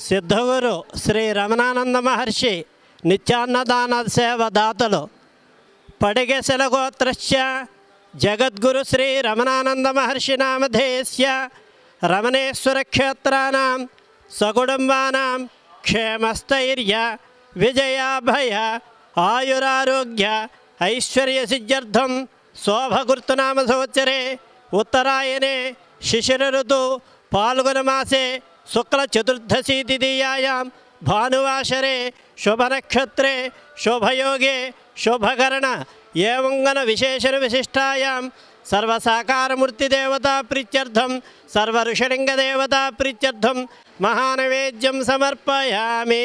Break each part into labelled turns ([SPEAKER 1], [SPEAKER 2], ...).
[SPEAKER 1] సిద్ధగురు శ్రీ రమణానంద మహర్షి నిత్యాన్నదాన సేవదాతలు పడిగెసల గోత్రస్య జగద్గురు శ్రీ రమణానంద మహర్షి నామధేయస్య రమణేశ్వర క్షేత్రానాం సకుటుంబానాం క్షేమస్థైర్య విజయాభయ ఆయురారోగ్య ఐశ్వర్య సిద్ధ్యర్థం శోభగుర్తునామ సంవత్సరే ఉత్తరాయణే శిశిర ఋతు పాల్గొన మాసే శుక్ల చతుర్దశీ తిథియాయాం భానువాసరే శుభనక్షత్రే శుభయోగే శుభకరణ ఏవంగన విశేషణ విశిష్టాయాం సర్వసాకారమూర్తిదేవతా ప్రీత్యర్థం సర్వఋషలింగదేవతా ప్రీత్యర్థం మహానైవేద్యం సమర్పయామి.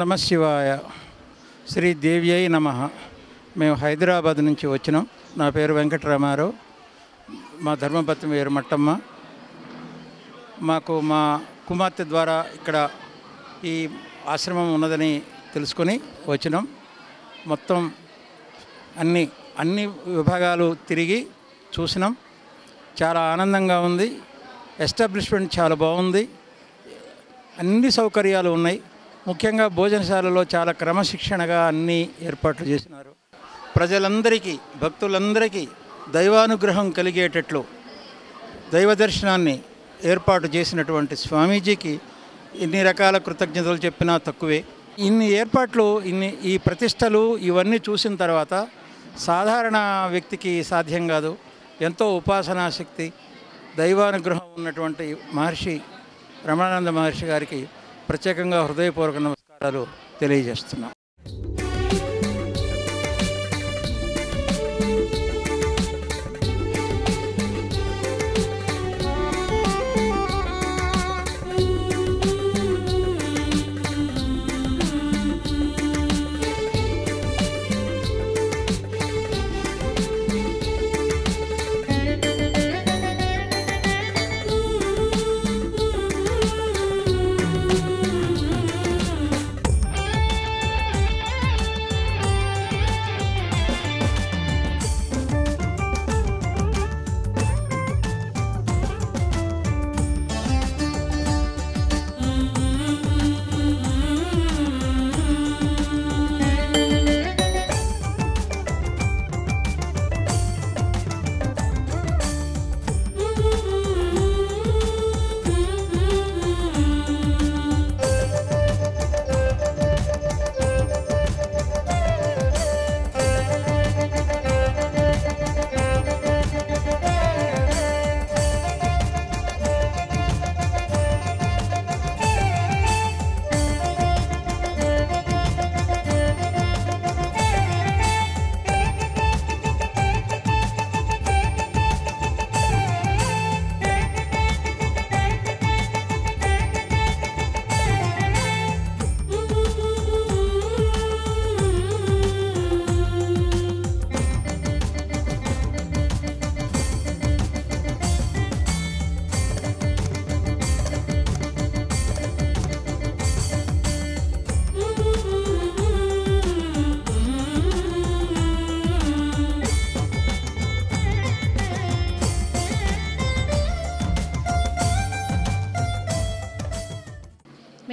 [SPEAKER 2] నమ శివాయ. శ్రీ దేవ్యై నమః. మేము హైదరాబాద్ నుంచి వచ్చినాం. నా పేరు వెంకటరామారావు. మా ధర్మపత్ని పేరు మట్టమ్మ. మాకు మా కుమార్తె ద్వారా ఇక్కడ ఈ ఆశ్రమం ఉన్నదని తెలుసుకొని వచ్చినాం. మొత్తం అన్ని విభాగాలు తిరిగి చూసినాం. చాలా ఆనందంగా ఉంది. ఎస్టాబ్లిష్మెంట్ చాలా బాగుంది. అన్ని సౌకర్యాలు ఉన్నాయి. ముఖ్యంగా భోజనశాలలో చాలా క్రమశిక్షణగా అన్ని ఏర్పాట్లు చేసినారు. ప్రజలందరికీ, భక్తులందరికీ దైవానుగ్రహం కలిగేటట్లు దైవ దర్శనాన్ని ఏర్పాటు చేసినటువంటి స్వామీజీకి ఇన్ని రకాల కృతజ్ఞతలు చెప్పినా తక్కువే. ఇన్ని ఏర్పాట్లు, ఈ ప్రతిష్టలు ఇవన్నీ చూసిన తర్వాత సాధారణ వ్యక్తికి సాధ్యం కాదు. ఎంతో ఉపాసనా శక్తి, దైవానుగ్రహం ఉన్నటువంటి మహర్షి రమణానంద మహర్షి గారికి ప్రత్యేకంగా హృదయపూర్వక నమస్కారాలు తెలియజేస్తున్నాం.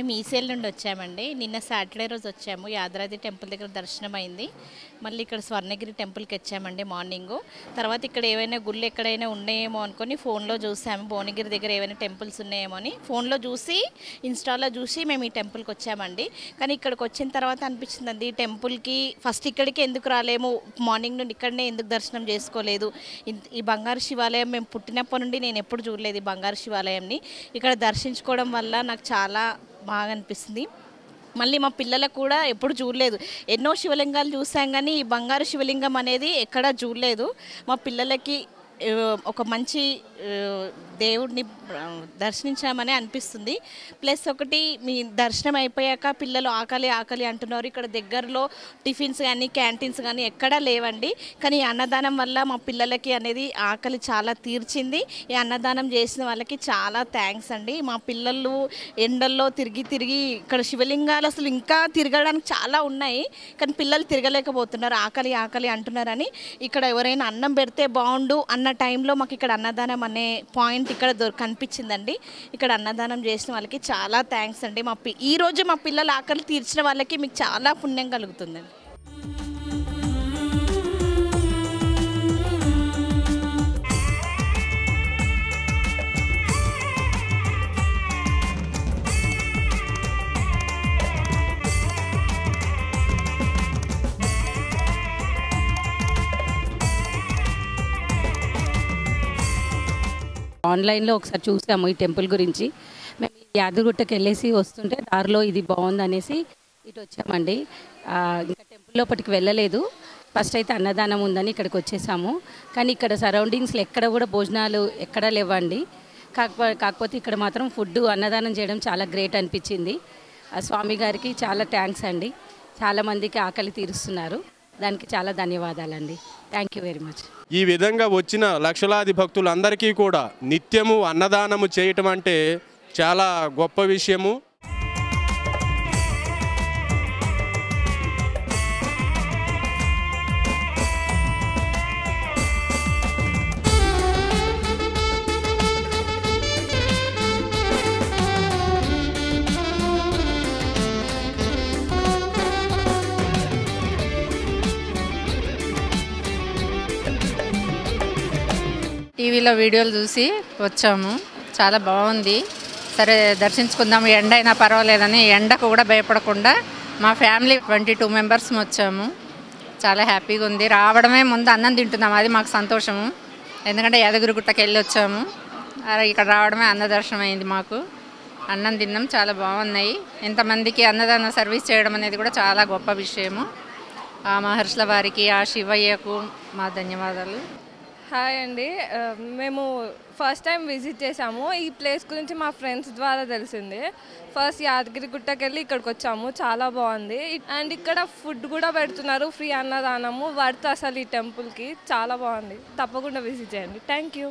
[SPEAKER 3] మేము ఈసీఎల్ నుండి వచ్చామండి. నిన్న సాటర్డే రోజు వచ్చాము. యాదాద్రి టెంపుల్ దగ్గర దర్శనం అయింది. మళ్ళీ ఇక్కడ స్వర్ణగిరి టెంపుల్కి వచ్చామండి మార్నింగు. తర్వాత ఇక్కడ ఏవైనా గుళ్ళు ఎక్కడైనా ఉన్నాయేమో అనుకొని ఫోన్లో చూసాము. భువనగిరి దగ్గర ఏమైనా టెంపుల్స్ ఉన్నాయేమో అని ఫోన్లో చూసి ఇన్స్టాలో చూసి మేము ఈ టెంపుల్కి వచ్చామండి. కానీ ఇక్కడికి వచ్చిన తర్వాత అనిపించిందండి ఈ టెంపుల్కి ఫస్ట్ ఇక్కడికి ఎందుకు రాలేము, మార్నింగ్ నుండి ఇక్కడనే ఎందుకు దర్శనం చేసుకోలేదు. ఈ బంగారు శివాలయం మేము పుట్టినప్పటి నుండి నేను ఎప్పుడు చూడలేదు ఈ బంగారు శివాలయంని. ఇక్కడ దర్శించుకోవడం వల్ల నాకు చాలా బాగా అనిపిస్తుంది. మళ్ళీ మా పిల్లలకు కూడా ఎప్పుడు చూడలేదు. ఎన్నో శివలింగాలు చూసాం కానీ ఈ బంగారు శివలింగం అనేది ఎక్కడా చూడలేదు. మా పిల్లలకి ఒక మంచి దేవుడిని దర్శించామని అనిపిస్తుంది. ప్లస్ ఒకటి మీ దర్శనం అయిపోయాక పిల్లలు ఆకలి ఆకలి అంటున్నారు. ఇక్కడ దగ్గరలో టిఫిన్స్ కానీ క్యాంటీన్స్ కానీ ఎక్కడా లేవండి. కానీ ఈ అన్నదానం వల్ల మా పిల్లలకి అనేది ఆకలి చాలా తీర్చింది. ఈ అన్నదానం చేసిన వాళ్ళకి చాలా థ్యాంక్స్ అండి. మా పిల్లలు ఎండల్లో తిరిగి తిరిగి ఇక్కడ శివలింగాలు అసలు ఇంకా తిరగడానికి చాలా ఉన్నాయి కానీ పిల్లలు తిరగలేకపోతున్నారు, ఆకలి ఆకలి అంటున్నారని ఇక్కడ ఎవరైనా అన్నం పెడితే బాగుండు అన్న టైంలో మాకు ఇక్కడ అన్నదానం అనే పాయింట్ ఇక్కడ కనిపించిందండి. ఇక్కడ అన్నదానం చేసిన వాళ్ళకి చాలా థ్యాంక్స్ అండి. ఈరోజు మా పిల్లలు ఆకలి తీర్చిన వాళ్ళకి మీకు చాలా పుణ్యం కలుగుతుందండి.
[SPEAKER 4] ఆన్లైన్లో ఒకసారి చూసాము ఈ టెంపుల్ గురించి. మేము యాదగిరిగుట్టకి వెళ్ళేసి వస్తుంటే దారిలో ఇది బాగుంది అనేసి ఇటు వచ్చామండి. ఇంకా టెంపుల్ లోపలికి వెళ్ళలేదు. ఫస్ట్ అయితే అన్నదానం ఉందని ఇక్కడికి వచ్చేసాము. కానీ ఇక్కడ సరౌండింగ్స్లో ఎక్కడ కూడా భోజనాలు ఎక్కడా లేవండి. కాకపోతే ఇక్కడ మాత్రం ఫుడ్ అన్నదానం చేయడం చాలా గ్రేట్ అనిపించింది. ఆ స్వామి గారికి చాలా థ్యాంక్స్ అండి. చాలామందికి ఆకలి తీరుస్తున్నారు, దానికి చాలా ధన్యవాదాలండి. Thank you very much.
[SPEAKER 5] ఈ విధంగా వచ్చిన లక్షలాది భక్తులందరికీ కూడా నిత్యము అన్నదానము చేయటం అంటే చాలా గొప్ప విషయము.
[SPEAKER 6] టీవీలో వీడియోలు చూసి వచ్చాము, చాలా బాగుంది. సరే దర్శించుకుందాము, ఎండ అయినా పర్వాలేదని ఎండకు కూడా భయపడకుండా మా ఫ్యామిలీ 22 మెంబర్స్ వచ్చాము. చాలా హ్యాపీగా ఉంది. రావడమే ముందు అన్నం తింటున్నాము, అది మాకు సంతోషము. ఎందుకంటే యాదగిరిగుట్టకి వెళ్ళి వచ్చాము, ఇక్కడ రావడమే అన్న దర్శనం అయింది మాకు. అన్నం తిన్నాం, చాలా బాగున్నాయి. ఇంతమందికి అన్నదాన సర్వీస్ చేయడం అనేది కూడా చాలా గొప్ప విషయము. ఆ మహర్షుల వారికి, ఆ శివయ్యకు మా ధన్యవాదాలు.
[SPEAKER 7] హాయ్ అండి, మేము ఫస్ట్ టైం విజిట్ చేసాము. ఈ ప్లేస్ గురించి మా ఫ్రెండ్స్ ద్వారా తెలిసింది. ఫస్ట్ యాదగిరిగుట్టకి వెళ్ళి ఇక్కడికి వచ్చాము, చాలా బాగుంది. అండ్ ఇక్కడ ఫుడ్ కూడా పెడుతున్నారు, ఫ్రీ అన్నదానము. వర్త్ అసలు ఈ టెంపుల్కి చాలా బాగుంది. తప్పకుండా విజిట్ చేయండి. Thank you.